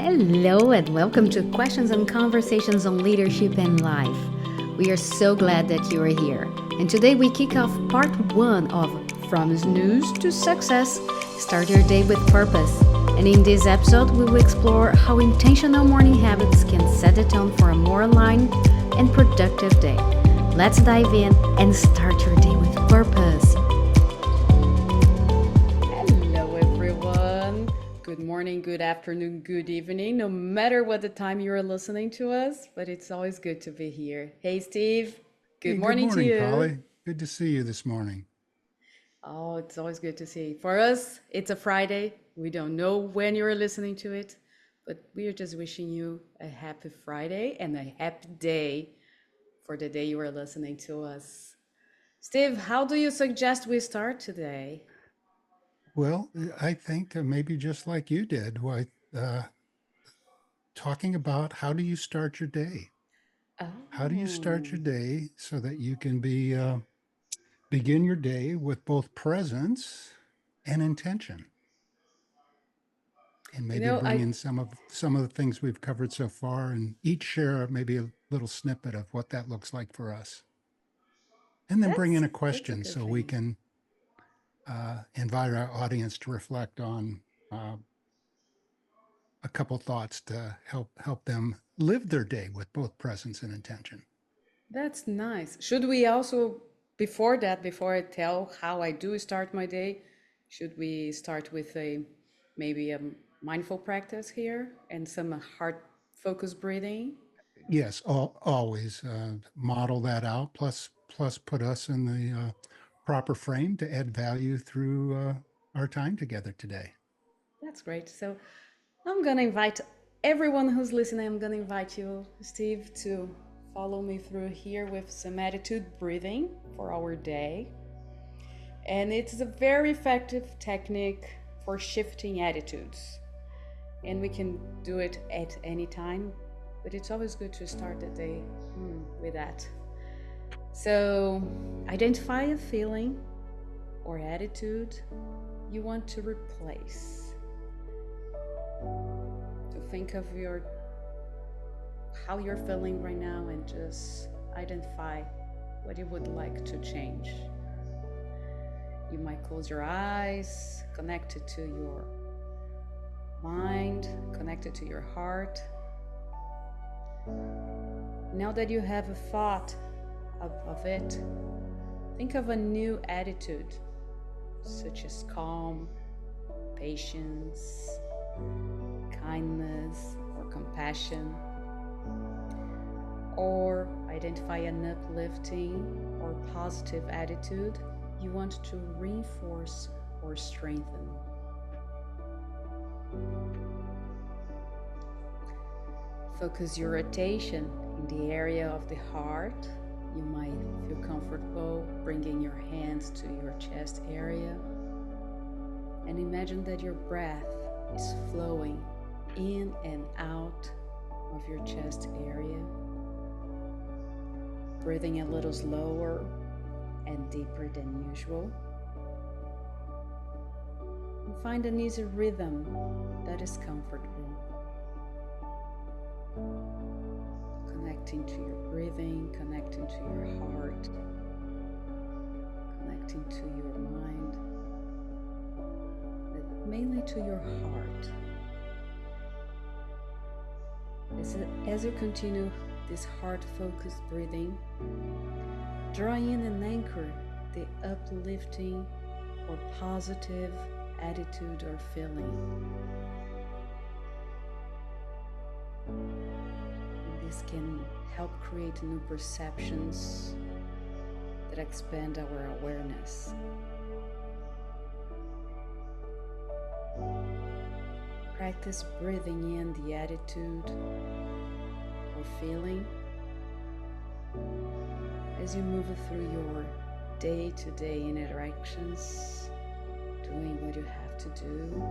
Hello and welcome to Questions and Conversations on Leadership and Life. We are so glad that you are here. And today we kick off part 1 of From Snooze to Success, Start Your Day with Purpose. And in this episode we will explore how intentional morning habits can set the tone for a more aligned and productive day. Let's dive in and start your day with purpose. Good morning, good afternoon, good evening, no matter what the time you're listening to us, but it's always good to be here. Hey, Steve, Hey, good good morning to morning, you. Polly. Good to see you this morning. Oh, it's always good to see. For us, it's a Friday. We don't know when you're listening to it, but we are just wishing you a happy Friday and a happy day for the day you are listening to us. Steve, how do you suggest we start today? Well, I think maybe just like you did, talking about how do you start your day? How do you start Oh, your day so that you can begin your day with both presence and intention, and you maybe know, bring I in some of the things we've covered so far, and each share maybe a little snippet of what that looks like for us, and then bring in a that's a question good so we thing. can invite our audience to reflect on a couple thoughts to help them live their day with both presence and intention. That's nice. Should we also, before that, before I tell how I do start my day, should we start with maybe a mindful practice here and some heart focused breathing? Yes, always model that out. Plus, put us in the proper frame to add value through our time together today. That's great. So I'm gonna invite everyone who's listening. I'm gonna invite you, Steve, to follow me through here with some attitude breathing for our day. And it's a very effective technique for shifting attitudes. And we can do it at any time, but it's always good to start the day with that. So, identify a feeling or attitude you want to replace. So think of your how you're feeling right now and just identify what you would like to change. You might close your eyes, connect it to your mind, connect it to your heart. Now that you have a thought of it, think of a new attitude, such as calm, patience, kindness, or compassion. Or identify an uplifting or positive attitude you want to reinforce or strengthen. Focus your attention in the area of the heart. You might feel comfortable bringing your hands to your chest area and imagine that your breath is flowing in and out of your chest area, breathing a little slower and deeper than usual. And find an easy rhythm that is comfortable. Connecting to your breathing, connecting to your heart, connecting to your mind, but mainly to your heart. As you continue this heart-focused breathing, draw in and anchor the uplifting or positive attitude or feeling. And this can help create new perceptions that expand our awareness. Practice breathing in the attitude or feeling as you move through your day-to-day interactions, doing what you have to do.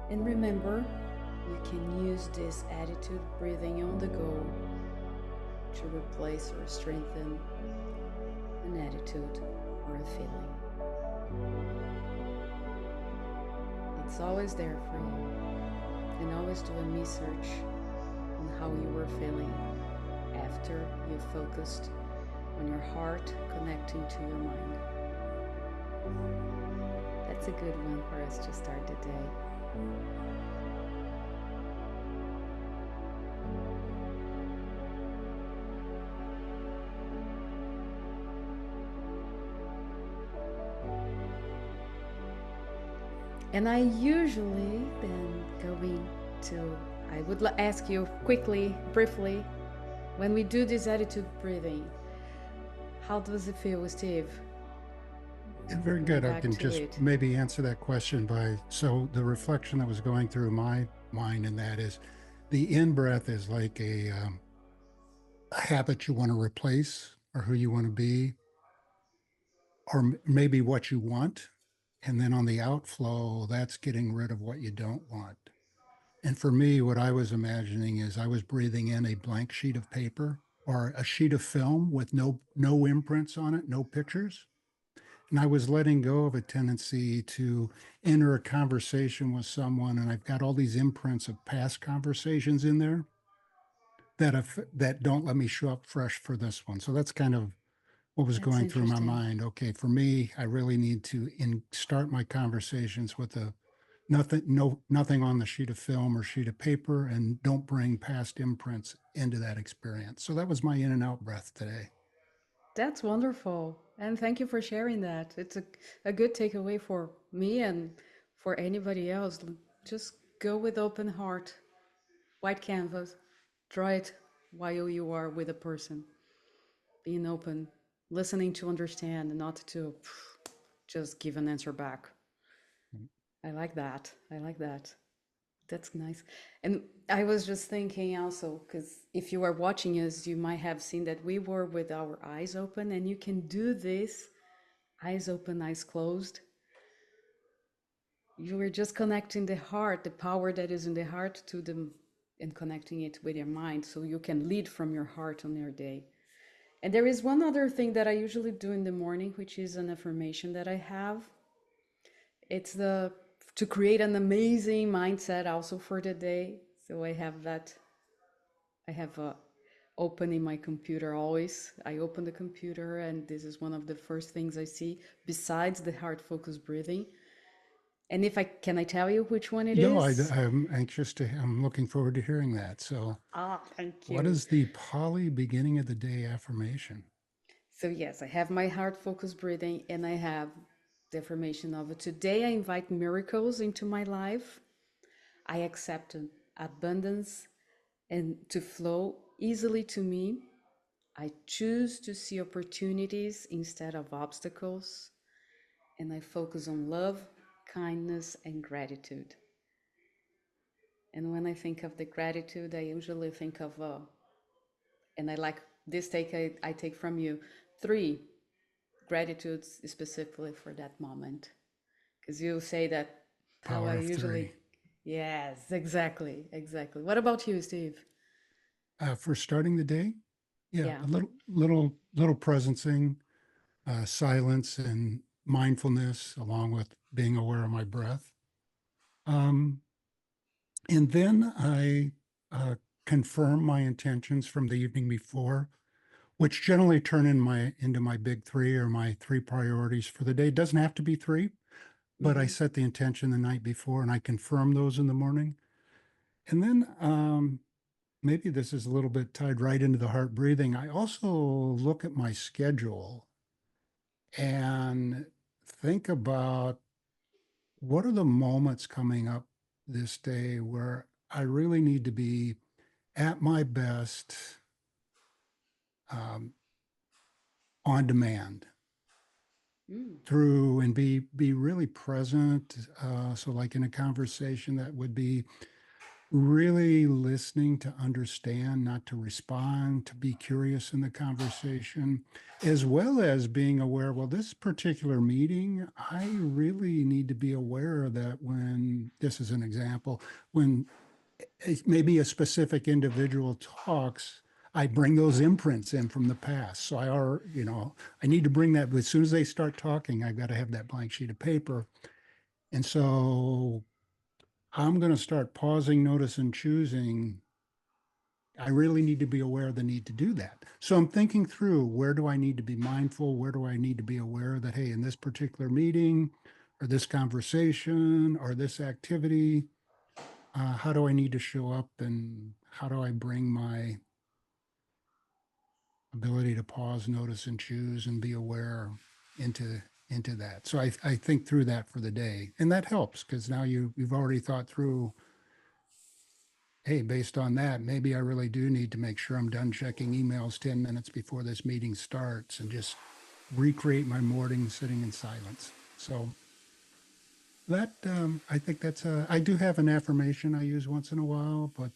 And remember, you can use this attitude breathing on the go to replace or strengthen an attitude or a feeling. It's always there for you. And always do a me search on how you were feeling after you focused on your heart connecting to your mind. That's a good one for us to start the day. And I usually then going to, I would ask you quickly, briefly, when we do this attitude breathing, how does it feel, Steve? Very Going good. I back can to just it. maybe answer that question by, so the reflection that was going through my mind, and that is the in breath is like a habit you want to replace or who you want to be, or maybe what you want. And then on the outflow, that's getting rid of what you don't want. And for me, what I was imagining is I was breathing in a blank sheet of paper or a sheet of film with no imprints on it, no pictures. And I was letting go of a tendency to enter a conversation with someone, and I've got all these imprints of past conversations in there that don't let me show up fresh for this one. So that's kind of what was That's going through my interesting. mind. Okay, for me, I really need to start my conversations with a nothing on the sheet of film or sheet of paper, and don't bring past imprints into that experience. So that was my in and out breath today. That's wonderful. And thank you for sharing that. It's a good takeaway for me and for anybody else. Just go with open heart, white canvas, draw it while you are with a person, being open, listening to understand, and not to just give an answer back. I like that. I like that. That's nice. And I was just thinking also, because if you are watching us, you might have seen that we were with our eyes open, and you can do this eyes open, eyes closed. You are just connecting the heart, the power that is in the heart to them, and connecting it with your mind so you can lead from your heart on your day. And there is one other thing that I usually do in the morning, which is an affirmation that I have. It's the to create an amazing mindset also for the day. So I have that. I have open in my computer always. I open the computer, and this is one of the first things I see besides the heart focused breathing. And if I can, I tell you which one it No, is? I'm looking forward to hearing that. So, Ah, thank what you. is the Poli beginning of the day affirmation? So yes, I have my heart focused breathing, and I have the affirmation of it. Today I invite miracles into my life. I accept abundance and to flow easily to me. I choose to see opportunities instead of obstacles, and I focus on love, kindness, and gratitude. And when I think of the gratitude, I usually think of, and I like this take I take from you, three gratitudes specifically for that moment. Because you say that how I Power of usually, three. yes, exactly, exactly. What about you, Steve? For starting the day, yeah, Yeah. a little presencing, silence, and mindfulness, along with being aware of my breath. Um, and then I confirm my intentions from the evening before, which generally turn into my big three or my three priorities for the day. It doesn't have to be three, but I Mm-hmm. set the intention the night before and I confirm those in the morning. And then maybe this is a little bit tied right into the heart breathing. I also look at my schedule and think about what are the moments coming up this day where I really need to be at my best, um, on demand, Mm. through and be really present. So like in a conversation, that would be really listening to understand, not to respond, to be curious in the conversation, as well as being aware, well, this particular meeting, I really need to be aware that when, this is an example, when maybe a specific individual talks, I bring those imprints in from the past. So I need to bring that, but as soon as they start talking, I've got to have that blank sheet of paper. And so I'm going to start pausing, notice, and choosing. I really need to be aware of the need to do that. So I'm thinking through, where do I need to be mindful? Where do I need to be aware that, hey, in this particular meeting or this conversation or this activity, how do I need to show up, and how do I bring my ability to pause, notice, and choose and be aware into that. So I think through that for the day, and that helps because now you've already thought through, hey, based on that, maybe I really do need to make sure I'm done checking emails 10 minutes before this meeting starts, and just recreate my morning sitting in silence. So that, I think I do have an affirmation I use once in a while, but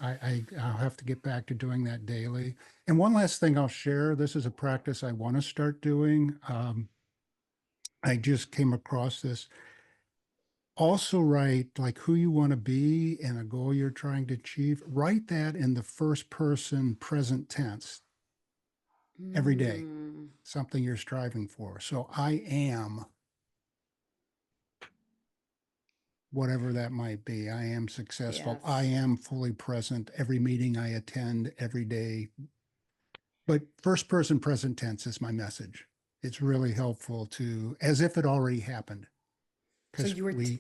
I'll have to get back to doing that daily. And one last thing I'll share, this is a practice I want to start doing. I just came across this. Also write like who you want to be and a goal you're trying to achieve. Write that in the first person present tense every day, Mm, something you're striving for. So I am whatever that might be. I am successful. I yes. am fully present every meeting I attend every day. But first person present tense is my message. It's really helpful to, as if it already happened, So because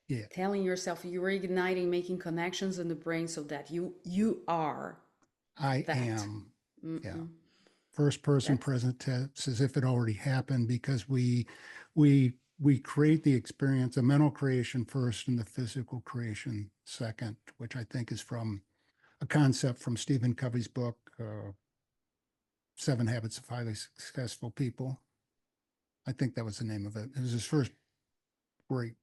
yeah, telling yourself, you're igniting, making connections in the brain so that you are I that. am. Yeah. Mm-mm. First person That's present tense as if it already happened, because we create the experience, the mental creation first and the physical creation second, which I think is from a concept from Stephen Covey's book, Seven Habits of Highly Successful People. I think that was the name of it. It was his first great,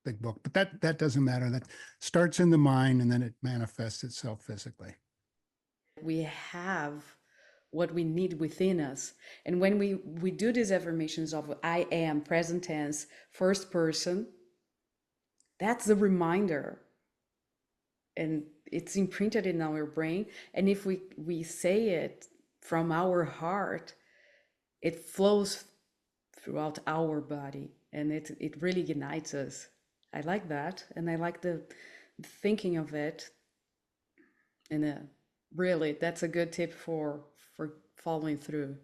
big book, but that doesn't matter. That starts in the mind and then it manifests itself physically. we have what we need within us. And when we do these affirmations of I am, present tense, first person, that's the reminder, and it's imprinted in our brain. And if we say it from our heart, it flows throughout our body, and it really unites us. I like that, and I like the thinking of it. And really, that's a good tip for following through.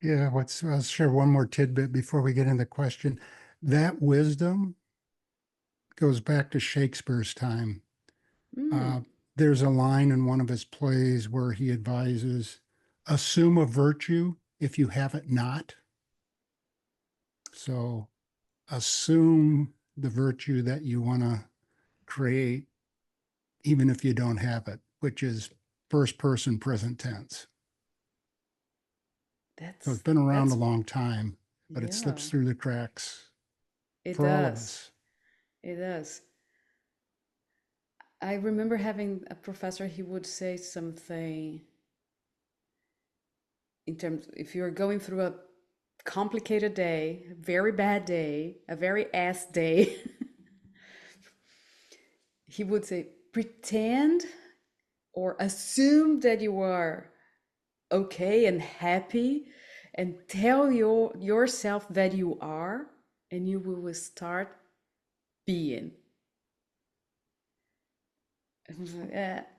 Yeah, I'll share one more tidbit before we get into the question. That wisdom goes back to Shakespeare's time. Mm, Uh, there's a line in one of his plays where he advises, assume a virtue if you have it not. So assume the virtue that you want to create, even if you don't have it, which is first person present tense. So it's been around a that's long time, but it yeah. slips through the cracks It for all of does. us. It does. I remember having a professor. He would say something in terms, if you're going through a complicated day, a very bad day, a very ass day, he would say, pretend or assume that you are okay and happy, and tell yourself that you are, and you will start being.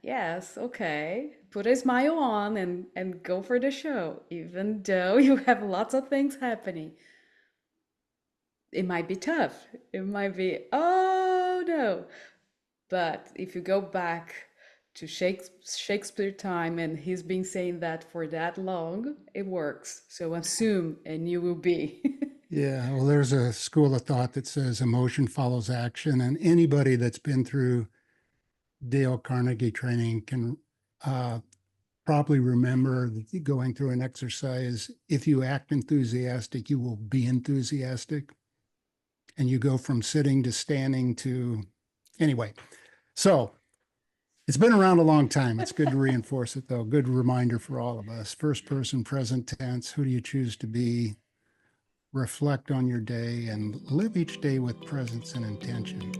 Yes, okay. Put a smile on and go for the show, even though you have lots of things happening. It might be tough. It might be, oh no. But if you go back to Shakespeare time, and he's been saying that for that long, it works. So assume and you will be. Yeah, well, there's a school of thought that says emotion follows action, and anybody that's been through Dale Carnegie training can probably remember going through an exercise. If you act enthusiastic, you will be enthusiastic, and you go from sitting to standing to anyway. So it's been around a long time. It's good to reinforce it, though. Good reminder for all of us. First person present tense. Who do you choose to be? Reflect on your day and live each day with presence and intention.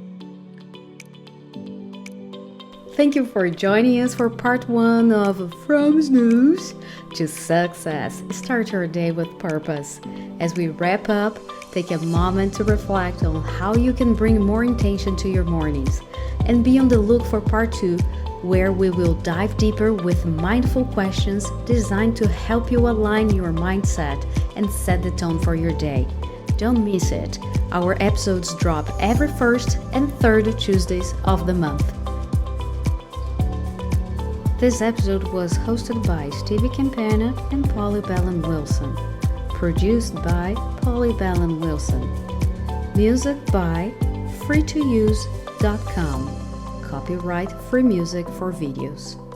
Thank you for joining us for part 1 of From Snooze to Success. Start your day with purpose. As we wrap up, take a moment to reflect on how you can bring more intention to your mornings. And be on the look for part 2, where we will dive deeper with mindful questions designed to help you align your mindset and set the tone for your day. Don't miss it. Our episodes drop every first and third Tuesdays of the month. This episode was hosted by Stevie CAMPANA and Poli Bellan Wilson. Produced by Poli Bellan Wilson. Music by freetouse.com. Copyright Free Music for Videos.